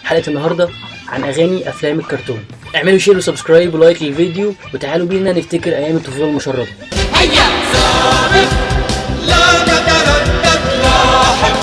حلقة النهاردة عن أغاني أفلام الكرتون. اعملوا شير وسبسكرايب ولايك للفيديو وتعالوا بينا نفتكر أيام الطفولة المشردة. هيا سابق لا نتردد لاحق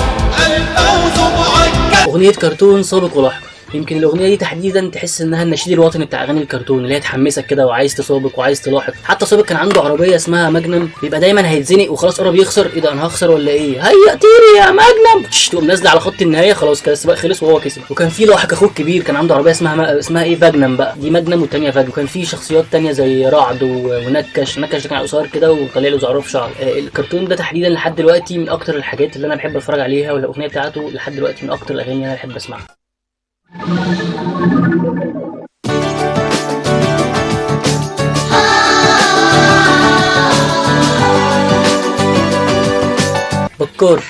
الفوز مؤكد. أغنية كرتون سابق ولاحق، يمكن الأغنية دي تحديدا تحس إنها النشيد الوطني بتاع أغاني الكرتون اللي هي تحمسك كده وعايز تسابق وعايز تلاحق. حتى سابق كان عنده عربية اسمها ماجنم، بيبقى دايما هيتزنق وخلاص قرب يخسر، إيه ده أنا هخسر ولا إيه؟ هيا طيري يا ماجنم، تقوم نازلة على خط النهاية، خلاص كده السباق خلص وهو كسب. وكان في لاحق أخوه الكبير كان عنده عربية اسمها إيه فاجنم بقى، دي ماجنم والتانية فاجنم. وكان في شخصيات تانية زي رعد ونكش ده كان قصير كده وطالع له زعرف شعر. الكرتون ده تحديدا لحد دلوقتي من أكتر الحاجات اللي أنا بحب أتفرج عليها، والأغنية بتاعته لحد دلوقتي من أكتر الأغاني اللي أنا بحب أسمعها. بكار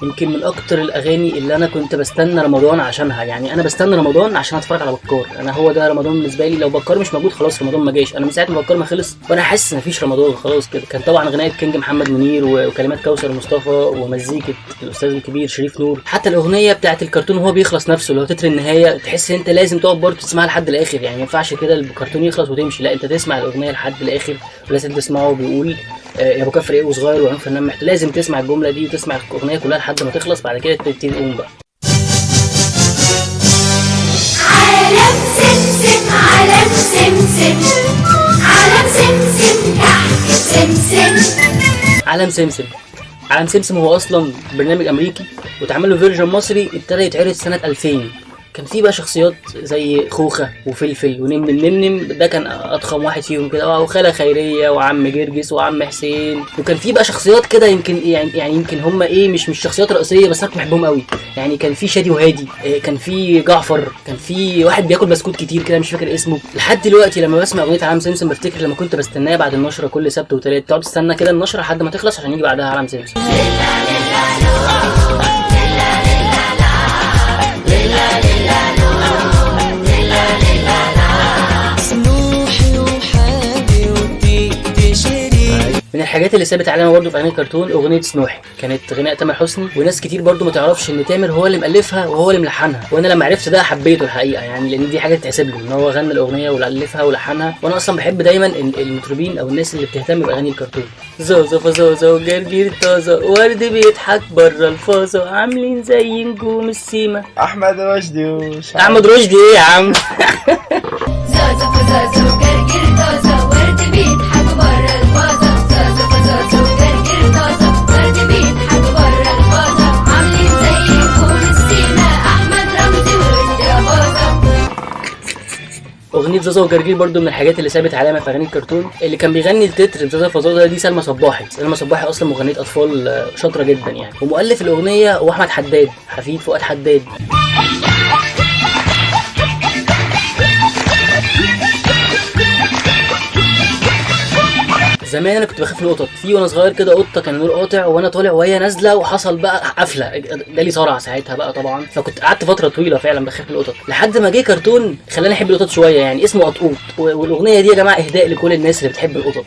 يمكن من اكتر الاغاني اللي انا كنت بستنى رمضان عشانها، يعني انا بستنى رمضان عشان اتفرج على بكار. انا هو ده رمضان بالنسبه لي، لو بكار مش موجود خلاص رمضان ما جاش. انا من ساعه ما بكار ما خلص وانا حاسس مفيش رمضان خلاص كده. كان طبعا غناء كينج محمد منير وكلمات كوثر مصطفى ومزيكه الاستاذ الكبير شريف نور. حتى الاغنيه بتاعت الكرتون وهو بيخلص نفسه اللي هو تتر النهايه، تحس انت لازم تقعد برضه تسمعها لحد الاخر، يعني ما ينفعش كده الكرتون يخلص وتمشي، لا انت تسمع الاغنيه لحد الاخر ولازم تسمعه. بيقول يا ابو كفر ايه وصغير وعنف فنان محتاج، لازم تسمع الجمله دي وتسمع الاغنيه كلها لحد ما تخلص، بعد كده تبتدي تقوم بقى. عالم سمسم عالم سمسم عالم سمسم تحت سمسم. عالم سمسم هو اصلا برنامج امريكي واتعمل له فيرجن مصري ابتدى يتعرض سنه 2000. كان في بقى شخصيات زي خوخه وفلفل ونمنم، ده كان اضخم واحد فيهم كده، وخاله خيريه وعم جرجس وعم حسين. وكان في بقى شخصيات كده يمكن يعني يمكن هم ايه مش شخصيات رئيسيه، بس انا كنت بحبهم قوي. يعني كان في شادي وهادي، كان في جعفر، كان في واحد بياكل بسكوت كتير كده مش فاكر اسمه. لحد دلوقتي لما بسمع اغنيه عالم سمسم بفتكر لما كنت بستناها بعد النشره كل سبت وثلاث، تقعد تستنى كده النشره لحد ما تخلص عشان يجي بعدها عالم سمسم. من الحاجات اللي سابت علامه برضه في اغاني الكرتون اغنيه سنوحي، كانت غناء تامر حسني، وناس كتير برضه ما تعرفش ان تامر هو اللي مؤلفها وهو اللي ملحنها، وانا لما عرفت ده حبيته الحقيقه، يعني لان دي حاجه تتحسب له ان هو غنى الاغنيه والفها ولحنها. وانا اصلا بحب دايما المطربين او الناس اللي بتهتم باغاني الكرتون. زوزو فزوزو وجرجير طازه ورد بيضحك بره الفازه عاملين زي نجوم السيما. احمد رشدي ايه يا عم؟ زوزو فزوزو وجرجير طازه ورد بيضحك بره الفازه. زوزو فزوزو وجرجير طازه ورد بيضحك بره الفازه عاملين زي نجوم السيما. احمد رمزي ورشدي اباظه. اغنيه زازا وجرجير برضو من الحاجات اللي سابت علامه في اغاني الكرتون. اللي كان بيغني التتر زازا فزازا دي سلمى صباحي اصلا مغنيه اطفال شاطره جدا يعني، ومؤلف الاغنيه هو احمد حداد، حفيد فؤاد حداد. زمان انا كنت بخاف من القطط، في وانا صغير كده قطه كان النور قاطع وانا طالع وهي نازله وحصل بقى قفله، جالي صرع ساعتها بقى طبعا، فكنت قعدت فتره طويله فعلا بخاف من القطط لحد ما جه كرتون خلاني احب القطط شويه، يعني اسمه قطقوط. والاغنيه دي يا جماعه اهداء لكل الناس اللي بتحب القطط.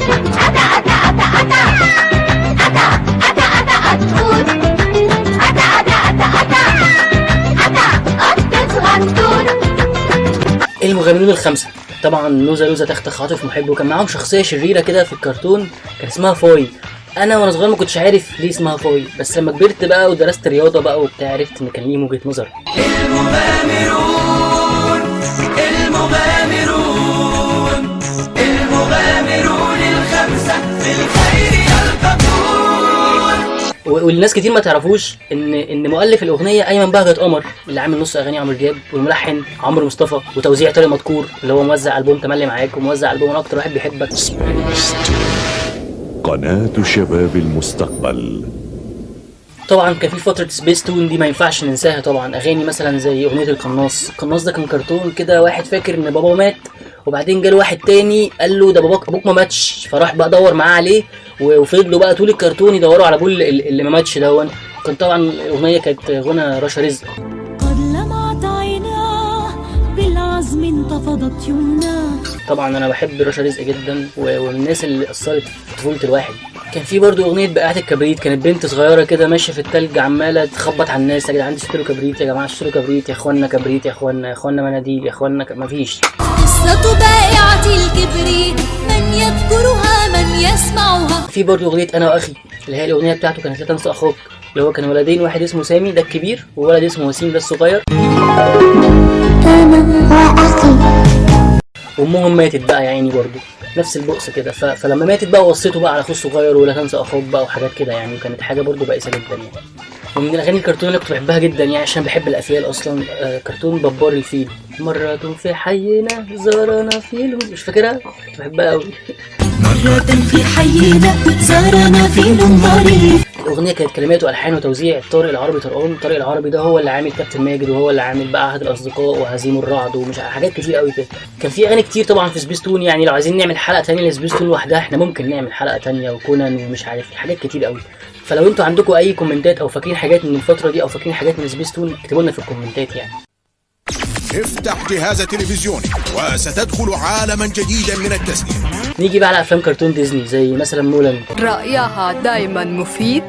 المغنيين الخمسه طبعا لوزة تختخ عاطف محب، وكان معاهم شخصيه شريره كده في الكرتون كان اسمها فاي. انا وانا صغير ما كنتش عارف ليه اسمها فاي، بس لما كبرت بقى ودرست رياضه بقى وبتاع عرفت ان كان ليه وجهه نظر. المغامرون الخمسه بالخير يلتقون. والناس كتير ما تعرفوش ان مؤلف الاغنيه ايمن بهجت قمر اللي عامل نص اغاني عمرو دياب، والملحن عمرو مصطفى، وتوزيع طارق مدكور اللي هو موزع البوم تملي معاك وموزع البوم انا اكتر واحد بيحبك. قناة شباب المستقبل. طبعا كان في فتره سبيس تون دي ما ينفعش ننساها طبعا، اغاني مثلا زي اغنيه القناص ده كان كرتون كده، واحد فاكر ان باباه مات وبعدين جاله واحد تاني قال له ده ابوك ما ماتش، فراح بقى دور معاه عليه وفضلوا بقى طول الكرتون يدوروا على ابوه اللي ما ماتش دون. كان طبعا الاغنيه كانت غنى رشا رزق. قد لمعت عيناه بالعزم انتفضت يمناه. طبعا انا بحب رشا رزق جدا ومن الناس اللي اثرت في طفوله الواحد. كان في برضو اغنيه بقعه الكبريت، كانت بنت صغيره كده ماشيه في التلج عماله تخبط على الناس، يا جدعان اشتروا كبريت، يا جماعه اشتروا كبريت، يا اخوانا كبريت، يا اخوانا مناديل، يا اخوانا مفيش. قصة بائعة الكبريت من يذكرها من يسمعها. في برضو اغنيه انا واخي اللي هي الاغنيه بتاعته كانت لا تنسى اخوك، اللي هو كان ولدين، واحد اسمه سامي ده الكبير وولد اسمه وسيم ده الصغير. وامهم ماتت بقى يا عيني برضو نفس البؤس كده، فلما ماتت بقى وصيته بقى على اخوه الصغير ولا تنسى اخوك بقى وحاجات كده يعني، وكانت حاجه برضو بائسه جدا يعني. ومن الاغاني الكرتون اللي كنت بحبها جدا يعني عشان بحب الافيال اصلا، كرتون بابار الفيل. مرة في حينا زارنا فيل، مش فاكرها كنت بحبها قوي. مرة في حينا زارنا فيل ظريف. الاغنيه كانت كلمات والحان وتوزيع طارق العربي طرقان. طارق العربي ده هو اللي عامل كابتن ماجد، وهو اللي عامل بقى عهد الاصدقاء وهزيم الرعد ومش حاجات كتير قوي كده. كان في اغاني كتير طبعا في سبيستون، يعني لو عايزين نعمل حلقه تانية لسبيستون لوحدها احنا ممكن نعمل حلقه تانية، وكونان ومش عارف حاجات كتير قوي. فلو انتوا عندكم اي كومنتات او فاكرين حاجات من الفتره دي او فاكرين حاجات من سبيستون اكتبوا لنا في الكومنتات يعني. افتح جهاز تلفزيوني وستدخل عالما جديدا من التسلية. نيجي بقى على افلام كرتون ديزني زي مثلا مولان. رأيها دايما مفيد.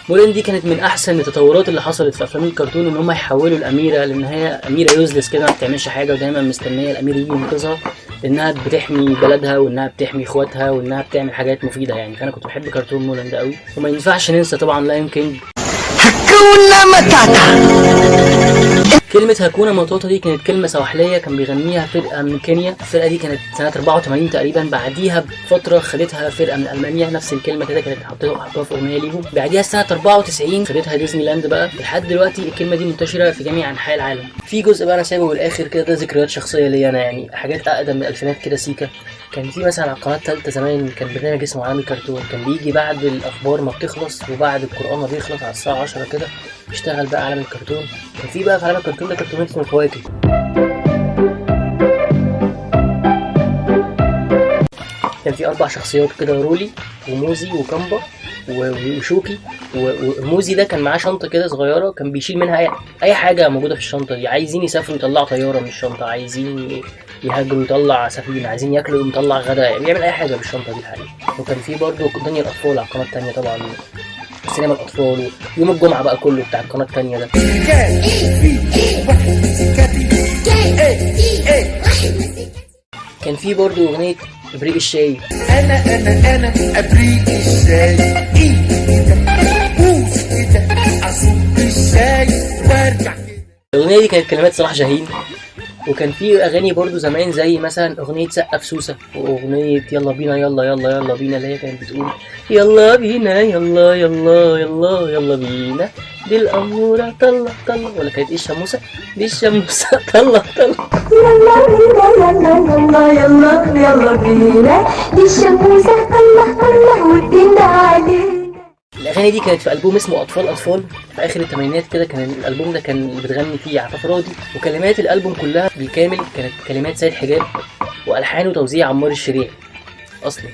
مولان دي كانت من احسن التطورات اللي حصلت في افلام الكرتون، ان هم يحولوا الاميره لان هي اميره يوزلس كده ما بتعملش حاجه ودايما مستنيه الامير يجي ينقذها، لانها بتحمي بلدها وانها بتحمي اخواتها وانها بتعمل حاجات مفيده يعني. فانا كنت بحب كرتون مولان ده قوي. وما ينفعش ننسى طبعا لايون كينج. كلمة هاكونا ماتاتا دي كانت كلمة سواحلية كان بيغنيها فرقة من كينيا. الفرقة دي كانت سنة 84 تقريبا، بعديها بفترة خدتها فرقة من ألمانيا نفس الكلمة كده كانت حطوها في أغنية ليهم. بعديها سنة 94 خدتها ديزني لاند بقى. لحد دلوقتي الكلمة دي منتشرة في جميع أنحاء العالم. في جزء بقى أنا سايبه للآخر كده، ده ذكريات شخصية ليا أنا يعني، حاجات أقدم من الألفينات كده سيكا. كان في مثلا على القناة التالتة زمان كان برنامج اسمه عالم الكرتون، كان بيجي بعد الأخبار ما بتخلص وبعد القرآن ما بيخلص على الساعة 10 كده يشتغل بقى عالم الكرتون. كان في بقى في عالم الكرتون ده كرتونات اسمه الفواكه. كان في 4 شخصيات كده، رولي وموزي وكامبا وشوكي. وموزي ده كان معاه شنطة كده صغيرة كان بيشيل منها أي حاجة موجودة في الشنطة دي. عايزين يسافروا يطلعوا طيارة من الشنطة، عايزين يهاجروا يطلع سفينة، عايزين ياكلوا يطلع غدا، يعني بيعمل أي حاجة بالشنطة دي الحقيقة. وكان في برضه دنيا الأطفال على القناة التانية طبعا، سينما الأطفال، ويوم الجمعة بقى كله بتاع القناة التانية ده. كان في برضه أغنية إبريق الشاي. أنا أبريق الشاي، بوس كده أصب الشاي وارجع. الأغنية دي كانت كلمات صلاح جاهين. وكان في أغاني برضو زمان زي مثلا أغنية سقف سوسة، وأغنية يلا بينا يلا يلا يلا بينا اللي هي كانت بتقول يلا بينا يلا يلا يلا يلا بينا دي الأمورة طلع طلع، ولا كانت إيه الشموسة؟ دي الشموسة طلع طلع. يلا بينا يلا يلا يلا بينا دي الشموسة طلع طلع والدين علينا. الأغاني دي كانت في ألبوم اسمه أطفال أطفال في آخر الثمانينات كده. كان الألبوم ده كان اللي بتغني فيه عفاف راضي، وكلمات الألبوم كلها بالكامل كانت كلمات سيد حجاب وألحان وتوزيع عمار الشريعي أصلا.